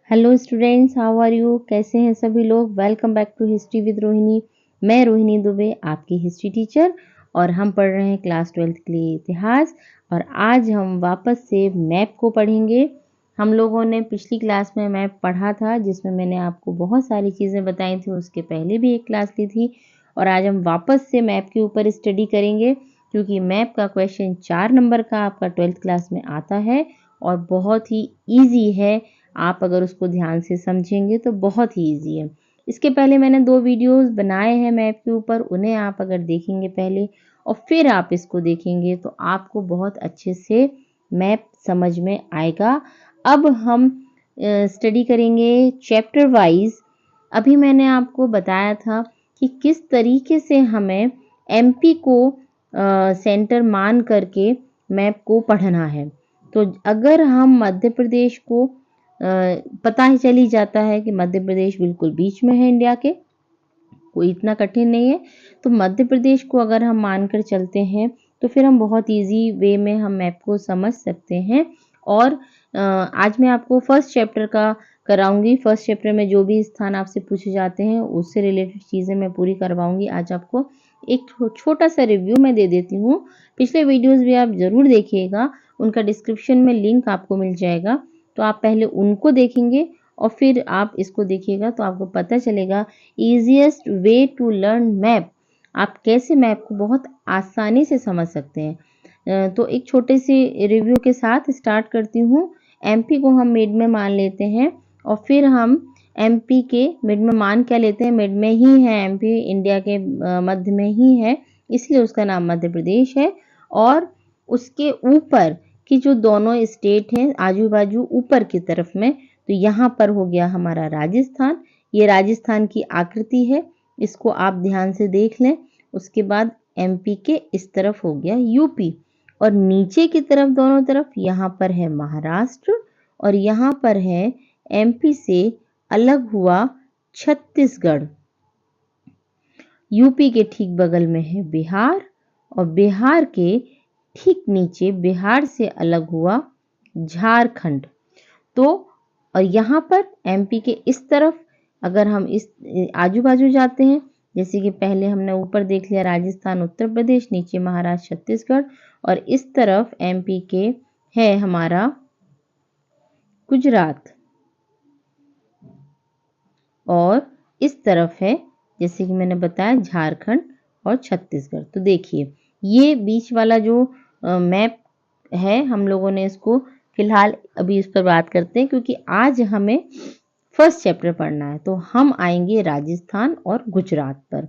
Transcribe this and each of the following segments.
Hello students, how are you? कैसे हैं सभी लोग? Welcome back to history with Rohini. मैं रोहिणी दुबे, आपकी हिस्ट्री टीचर, और हम पढ़ रहे हैं क्लास 12th के लिए इतिहास। और आज हम वापस से मैप को पढ़ेंगे। हम लोगों ने पिछली क्लास में मैप पढ़ा था, जिसमें मैंने आपको बहुत सारी चीज़ें बताई थी। उसके पहले भी एक क्लास ली थी, और आज हम वापस से मैप के ऊपर स्टडी करेंगे, क्योंकि मैप का क्वेश्चन 4 नंबर का आपका 12th क्लास में आता है और बहुत ही ईजी है। आप अगर उसको ध्यान से समझेंगे तो बहुत ही ईजी है। इसके पहले मैंने 2 वीडियोस बनाए हैं मैप के ऊपर, उन्हें आप अगर देखेंगे पहले और फिर आप इसको देखेंगे तो आपको बहुत अच्छे से मैप समझ में आएगा। अब हम स्टडी करेंगे चैप्टर वाइज। अभी मैंने आपको बताया था कि किस तरीके से हमें एमपी को सेंटर मान करके मैप को पढ़ना है। तो अगर हम मध्य प्रदेश को पता ही चली जाता है कि मध्य प्रदेश बिल्कुल बीच में है इंडिया के, कोई इतना कठिन नहीं है। तो मध्य प्रदेश को अगर हम मानकर चलते हैं तो फिर हम बहुत इजी वे में हम मैप को समझ सकते हैं। और आज मैं आपको फर्स्ट चैप्टर का कराऊंगी। फर्स्ट चैप्टर में जो भी स्थान आपसे पूछे जाते हैं उससे रिलेटेड चीज़ें मैं पूरी करवाऊंगी। आज आपको एक छोटा सा रिव्यू मैं दे देती हूँ। पिछले वीडियोस भी आप ज़रूर देखिएगा, उनका डिस्क्रिप्शन में लिंक आपको मिल जाएगा। तो आप पहले उनको देखेंगे और फिर आप इसको देखिएगा तो आपको पता चलेगा easiest way to learn map. आप कैसे मैप को बहुत आसानी से समझ सकते हैं। तो एक छोटे से रिव्यू के साथ स्टार्ट करती हूँ। एमपी को हम मिड में मान लेते हैं और फिर हम एमपी के मिड में मान क्या लेते हैं, मिड में ही है एमपी, इंडिया के मध्य में ही है, इसलिए उसका नाम मध्य प्रदेश है। और उसके ऊपर की जो दोनों स्टेट हैं आजू बाजू ऊपर की तरफ में, तो यहाँ पर हो गया हमारा राजस्थान। ये राजस्थान की आकृति है, इसको आप ध्यान से देख लें। उसके बाद एमपी के इस तरफ हो गया यूपी, और नीचे की तरफ दोनों तरफ यहाँ पर है महाराष्ट्र, और यहाँ पर है एमपी से अलग हुआ छत्तीसगढ़। यूपी के ठीक बगल में है बिहार, और बिहार के ठीक नीचे बिहार से अलग हुआ झारखंड। तो और यहाँ पर एमपी के इस तरफ अगर हम इस आजू बाजू जाते हैं, जैसे कि पहले हमने ऊपर देख लिया राजस्थान उत्तर प्रदेश, नीचे महाराष्ट्र छत्तीसगढ़, और इस तरफ एमपी के है हमारा गुजरात, और इस तरफ है जैसे कि मैंने बताया झारखंड और छत्तीसगढ़। तो देखिए ये बीच वाला जो मैप है, हम लोगों ने इसको फिलहाल अभी इस पर बात करते हैं, क्योंकि आज हमें फर्स्ट चैप्टर पढ़ना है। तो हम आएंगे राजस्थान और गुजरात पर,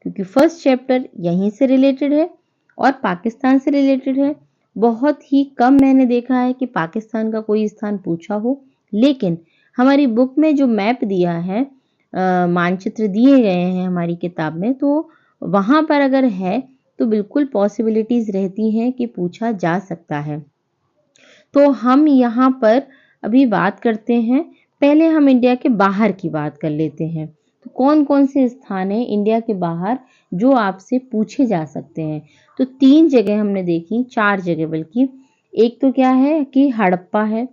क्योंकि फर्स्ट चैप्टर यहीं से रिलेटेड है और पाकिस्तान से रिलेटेड है। बहुत ही कम मैंने देखा है कि पाकिस्तान का कोई स्थान पूछा हो, लेकिन हमारी बुक में जो मैप दिया है, मानचित्र दिए गए हैं हमारी किताब में, तो वहाँ पर अगर है तो बिल्कुल पॉसिबिलिटीज रहती हैं कि पूछा जा सकता है। तो हम यहाँ पर अभी बात करते हैं, पहले हम इंडिया के बाहर की बात कर लेते हैं। तो कौन कौन से स्थान हैं इंडिया के बाहर जो आपसे पूछे जा सकते हैं? तो 3 जगह हमने देखी, 4 जगह बल्कि। एक तो क्या है कि हड़प्पा है,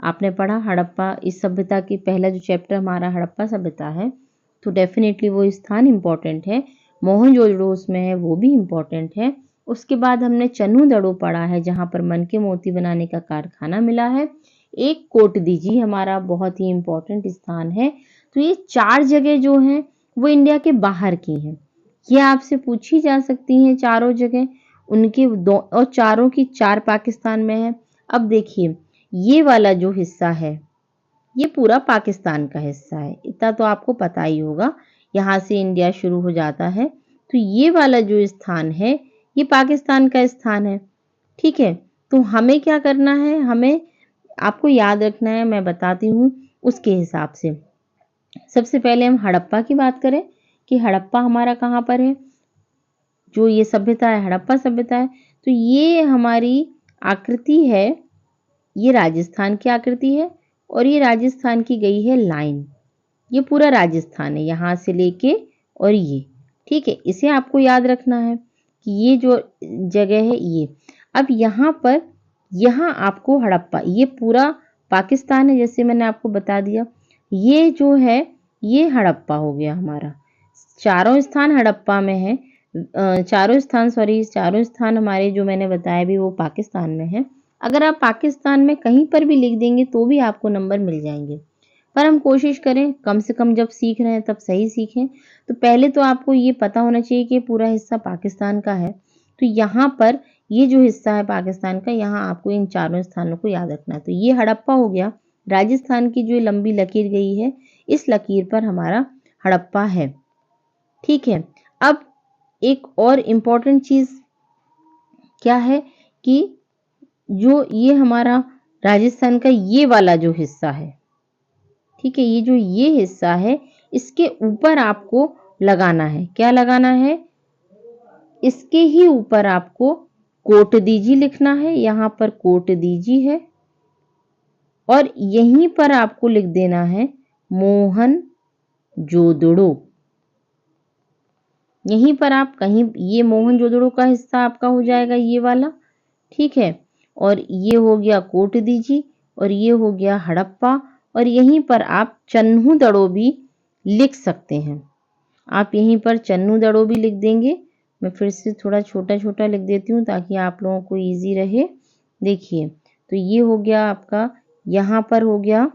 आपने पढ़ा हड़प्पा, इस सभ्यता की पहला जो चैप्टर हमारा हड़प्पा सभ्यता है, तो डेफिनेटली वो स्थान इम्पॉर्टेंट है। मोहनजोदड़ो उसमें है, वो भी इम्पॉर्टेंट है। उसके बाद हमने चन्नूदड़ो पढ़ा है, जहाँ पर मन के मोती बनाने का कारखाना मिला है। एक कोटदीजी हमारा बहुत ही इम्पोर्टेंट स्थान है। तो ये 4 जगह जो हैं वो इंडिया के बाहर की हैं। ये आपसे पूछी जा सकती हैं चारों जगह, उनके दो, और चारों की 4 पाकिस्तान में है। अब देखिए ये वाला जो हिस्सा है ये पूरा पाकिस्तान का हिस्सा है, इतना तो आपको पता ही होगा, यहाँ से इंडिया शुरू हो जाता है। तो ये वाला जो स्थान है ये पाकिस्तान का स्थान है, ठीक है। तो हमें क्या करना है, हमें आपको याद रखना है, मैं बताती हूँ उसके हिसाब से। सबसे पहले हम हड़प्पा की बात करें कि हड़प्पा हमारा कहाँ पर है। जो ये सभ्यता है हड़प्पा सभ्यता है, तो ये हमारी आकृति है, ये राजस्थान की आकृति है, और ये राजस्थान की गई है लाइन। ये पूरा राजस्थान है यहाँ से लेके, और ये ठीक है, इसे आपको याद रखना है कि ये जो जगह है ये। अब यहाँ पर यहाँ आपको हड़प्पा, ये पूरा पाकिस्तान है, जैसे मैंने आपको बता दिया। ये जो है ये हड़प्पा हो गया हमारा। चारों स्थान हड़प्पा में है। चारों स्थान हमारे जो मैंने बताया भी वो पाकिस्तान में है। अगर आप पाकिस्तान में कहीं पर भी लिख देंगे तो भी आपको नंबर मिल जाएंगे, पर हम कोशिश करें कम से कम जब सीख रहे हैं तब सही सीखें। तो पहले तो आपको ये पता होना चाहिए कि पूरा हिस्सा पाकिस्तान का है। तो यहाँ पर ये जो हिस्सा है पाकिस्तान का, यहाँ आपको इन चारों स्थानों को याद रखना है। तो ये हड़प्पा हो गया। राजस्थान की जो लंबी लकीर गई है, इस लकीर पर हमारा हड़प्पा है। ठीक है। अब एक और इम्पॉर्टेंट चीज क्या है कि जो ये हमारा राजस्थान का ये वाला जो हिस्सा है, ठीक है, ये जो ये हिस्सा है, इसके ऊपर आपको लगाना है। क्या लगाना है? इसके ही ऊपर आपको कोट दीजी लिखना है। यहां पर कोट दीजी है और यहीं पर आपको लिख देना है मोहन जोदड़ो। यहीं पर आप कहीं, ये मोहन जोदड़ो का हिस्सा आपका हो जाएगा ये वाला। ठीक है। और ये हो गया कोट दीजी और ये हो गया हड़प्पा। और यहीं पर आप चन्हू दड़ो भी लिख सकते हैं। आप यहीं पर चन्नू दड़ो भी लिख देंगे। मैं फिर से थोड़ा छोटा छोटा लिख देती हूँ ताकि आप लोगों को इजी रहे। देखिए, तो ये हो गया आपका, यहाँ पर हो गया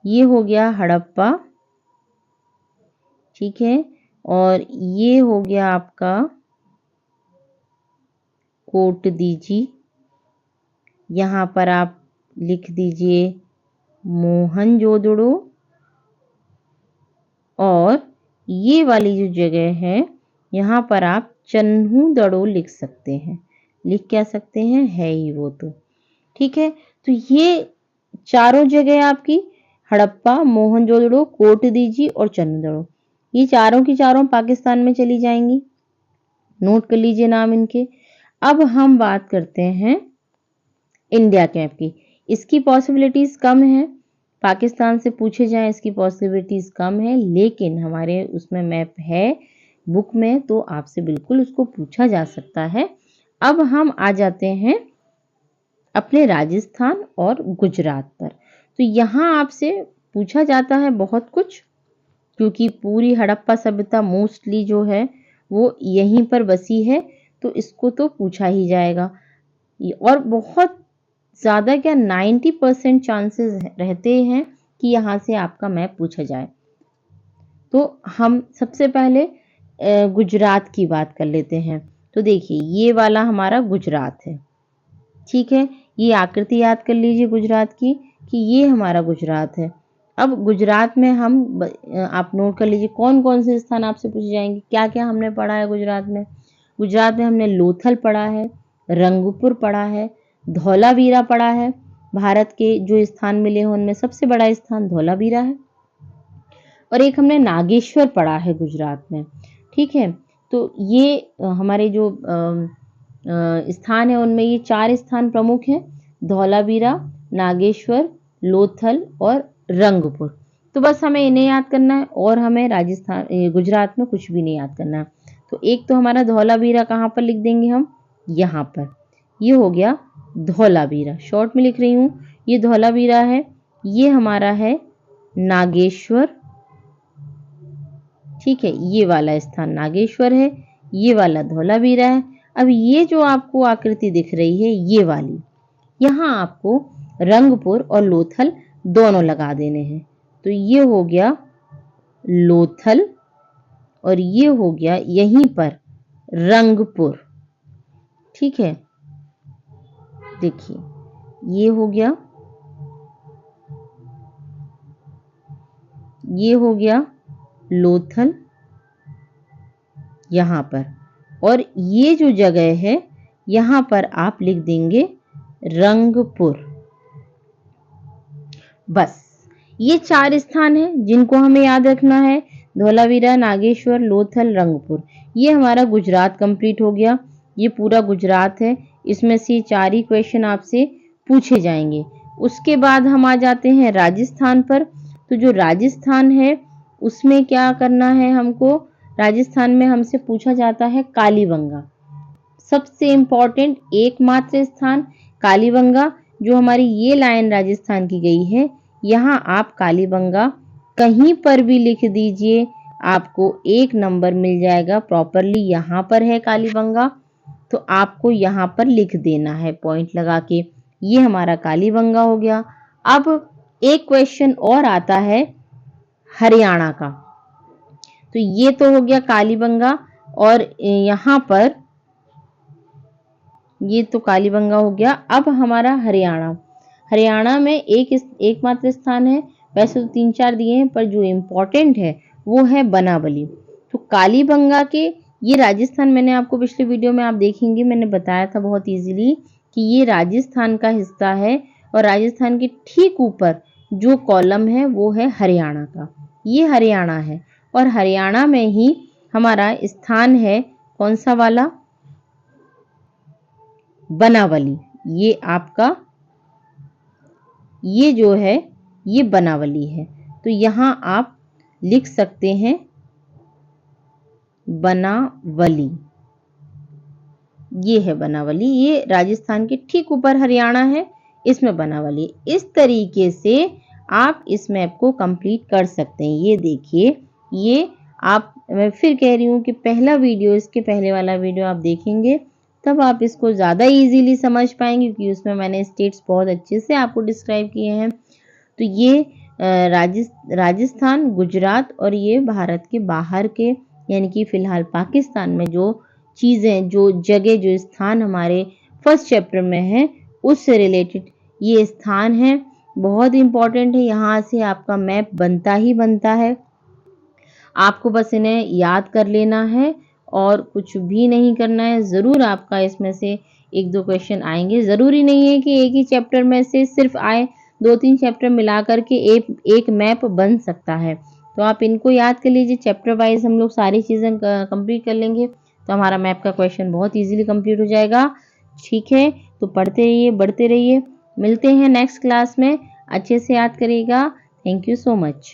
ये हो गया हड़प्पा। ठीक है। और ये हो गया आपका कोट दीजी। यहाँ पर आप लिख दीजिए मोहन जोदड़ो। और ये वाली जो जगह है यहाँ पर आप चन्हू दड़ो लिख सकते हैं। लिख क्या सकते हैं, है ही वो तो। ठीक है। तो ये चारों जगह आपकी हड़प्पा, मोहनजोदड़ो, कोट दीजी और चन्हू दड़ो, ये चारों की चारों पाकिस्तान में चली जाएंगी। नोट कर लीजिए नाम इनके। अब हम बात करते हैं इंडिया कैप की। इसकी पॉसिबिलिटीज कम है, पाकिस्तान से पूछे जाएं इसकी पॉसिबिलिटीज कम है, लेकिन हमारे उसमें मैप है बुक में, तो आपसे बिल्कुल उसको पूछा जा सकता है। अब हम आ जाते हैं अपने राजस्थान और गुजरात पर। तो यहाँ आपसे पूछा जाता है बहुत कुछ, क्योंकि पूरी हड़प्पा सभ्यता मोस्टली जो है वो यहीं पर बसी है, तो इसको तो पूछा ही जाएगा। और बहुत ज़्यादा क्या 90% चांसेस रहते हैं कि यहाँ से आपका मैप पूछा जाए। तो हम सबसे पहले गुजरात की बात कर लेते हैं। तो देखिए, ये वाला हमारा गुजरात है। ठीक है। ये आकृति याद कर लीजिए गुजरात की कि ये हमारा गुजरात है। अब गुजरात में हम आप नोट कर लीजिए कौन कौन से स्थान आपसे पूछे जाएंगे, क्या क्या हमने पढ़ा है गुजरात में। गुजरात में हमने लोथल पढ़ा है, रंगपुर पढ़ा है, धौलावीरा पढ़ा है। भारत के जो स्थान मिले हैं उनमें सबसे बड़ा स्थान धौलावीरा है। और एक हमने नागेश्वर पढ़ा है गुजरात में। ठीक है। तो ये हमारे जो स्थान है उनमें ये 4 स्थान प्रमुख हैं, धौलावीरा, नागेश्वर, लोथल और रंगपुर। तो बस हमें इन्हें याद करना है और हमें गुजरात में कुछ भी नहीं याद करना है। तो एक तो हमारा धौलावीरा कहाँ पर लिख देंगे हम, यहाँ पर। ये हो गया धौलावीरा, शॉर्ट में लिख रही हूँ, ये धौलावीरा है। ये हमारा है नागेश्वर। ठीक है, ये वाला स्थान नागेश्वर है, ये वाला धौलावीरा है। अब ये जो आपको आकृति दिख रही है ये वाली, यहाँ आपको रंगपुर और लोथल दोनों लगा देने हैं। तो ये हो गया लोथल और ये हो गया यहीं पर रंगपुर। ठीक है। देखिए, ये हो गया, ये हो गया लोथल यहाँ पर। और ये जो जगह है यहाँ पर आप लिख देंगे रंगपुर। बस ये 4 स्थान हैं जिनको हमें याद रखना है, धौलावीरा, नागेश्वर, लोथल, रंगपुर। ये हमारा गुजरात कंप्लीट हो गया। ये पूरा गुजरात है, इसमें से 4 ही क्वेश्चन आपसे पूछे जाएंगे। उसके बाद हम आ जाते हैं राजस्थान पर। तो जो राजस्थान है उसमें क्या करना है हमको, राजस्थान में हमसे पूछा जाता है कालीबंगा। सबसे इम्पोर्टेंट एकमात्र स्थान कालीबंगा, जो हमारी ये लाइन राजस्थान की गई है, यहाँ आप कालीबंगा कहीं पर भी लिख दीजिए, आपको 1 नंबर मिल जाएगा। प्रॉपरली यहाँ पर है कालीबंगा, तो आपको यहाँ पर लिख देना है पॉइंट लगा के। ये हमारा कालीबंगा हो गया। अब एक क्वेश्चन और आता है हरियाणा का। तो ये तो हो गया कालीबंगा, और यहाँ पर ये तो कालीबंगा हो गया। अब हमारा हरियाणा, हरियाणा में एकमात्र स्थान है। वैसे तो 3-4 दिए हैं, पर जो इम्पोर्टेंट है वो है बनावली। तो कालीबंगा के, ये राजस्थान, मैंने आपको पिछले वीडियो में आप देखेंगे, मैंने बताया था बहुत इजीली कि ये राजस्थान का हिस्सा है, और राजस्थान के ठीक ऊपर जो कॉलम है वो है हरियाणा का। ये हरियाणा है, और हरियाणा में ही हमारा स्थान है कौन सा वाला, बनावली। ये आपका, ये जो है ये बनावली है। तो यहाँ आप लिख सकते हैं बनावली। ये है बनावली, ये राजस्थान के ठीक ऊपर हरियाणा है, इसमें बनावली। इस तरीके से आप इस मैप को कंप्लीट कर सकते हैं। ये देखिए, ये आप, मैं फिर कह रही हूँ कि पहला वीडियो, इसके पहले वाला वीडियो आप देखेंगे तब आप इसको ज़्यादा इजीली समझ पाएंगे, क्योंकि उसमें मैंने स्टेट्स बहुत अच्छे से आपको डिस्क्राइब किए हैं। तो ये राजस्थान, गुजरात, और ये भारत के बाहर के, यानी कि फिलहाल पाकिस्तान में जो चीज़ें, जो जगह, जो स्थान हमारे फर्स्ट चैप्टर में है, उससे रिलेटेड ये स्थान है। बहुत इंपॉर्टेंट है, यहाँ से आपका मैप बनता ही बनता है। आपको बस इन्हें याद कर लेना है और कुछ भी नहीं करना है। ज़रूर आपका इसमें से 1-2 क्वेश्चन आएंगे। ज़रूरी नहीं है कि एक ही चैप्टर में से सिर्फ आए, 2-3 चैप्टर मिला करके एक मैप बन सकता है। तो आप इनको याद कर लीजिए। चैप्टर वाइज हम लोग सारी चीज़ें कंप्लीट कर लेंगे, तो हमारा मैप का क्वेश्चन बहुत ईजिली कंप्लीट हो जाएगा। ठीक है, तो पढ़ते रहिए, बढ़ते रहिए। मिलते हैं नेक्स्ट क्लास में। अच्छे से याद करिएगा। Thank you so much.